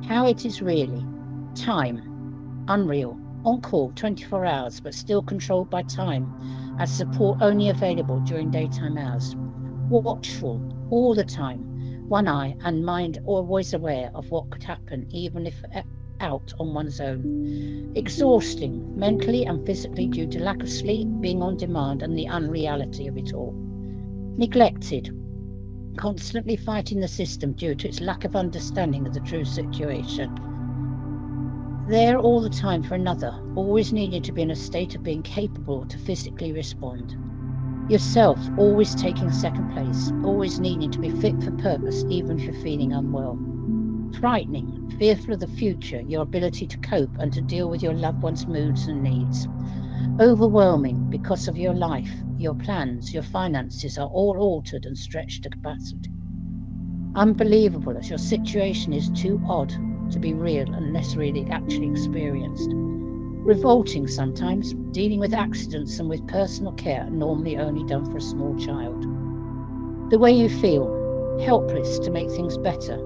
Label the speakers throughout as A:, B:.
A: How it is really. Time. Unreal. On call 24 hours, but still controlled by time, as support only available during daytime hours. Watchful all the time, one eye and mind always aware of what could happen, even if out on one's own. Exhausting, mentally and physically, due to lack of sleep, being on demand, and the unreality of it all. Neglected, constantly fighting the system due to its lack of understanding of the true situation. There all the time for another, always needing to be in a state of being capable to physically respond. Yourself always taking second place, always needing to be fit for purpose even if you're feeling unwell. Frightening, fearful of the future, your ability to cope and to deal with your loved one's moods and needs. Overwhelming because of your life, your plans, your finances are all altered and stretched to capacity. Unbelievable as your situation is too odd to be real unless really actually experienced. Revolting sometimes, dealing with accidents and with personal care normally only done for a small child. The way you feel, helpless to make things better,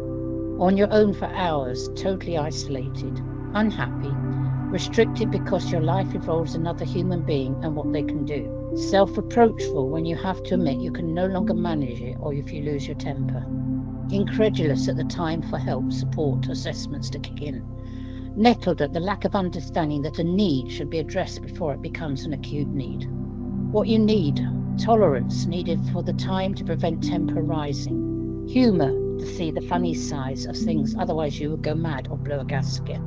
A: on your own for hours, totally isolated, unhappy, restricted because your life involves another human being and what they can do. Self-reproachful when you have to admit you can no longer manage it or if you lose your temper. Incredulous at the time for help, support, assessments to kick in. Nettled at the lack of understanding that a need should be addressed before it becomes an acute need. What you need, tolerance needed for the time to prevent temper rising. Humour to see the funny sides of things, otherwise you would go mad or blow a gasket.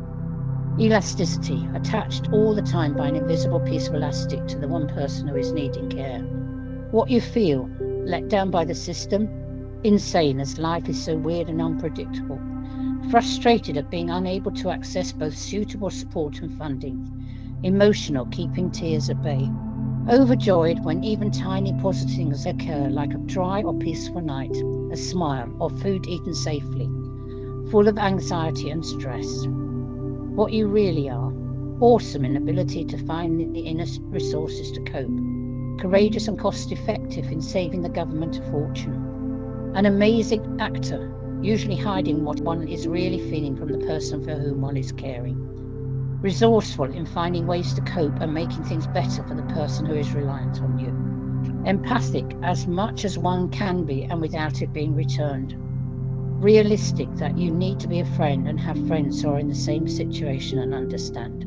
A: Elasticity, attached all the time by an invisible piece of elastic to the one person who is needing care. What you feel, let down by the system, insane as life is so weird and unpredictable. Frustrated at being unable to access both suitable support and funding. Emotional, keeping tears at bay. Overjoyed when even tiny positive things occur, like a dry or peaceful night, a smile, or food eaten safely. Full of anxiety and stress. What you really are. Awesome in ability to find the inner resources to cope. Courageous and cost-effective in saving the government a fortune. An amazing actor, usually hiding what one is really feeling from the person for whom one is caring. Resourceful in finding ways to cope and making things better for the person who is reliant on you. Empathic as much as one can be and without it being returned. Realistic that you need to be a friend and have friends who are in the same situation and understand.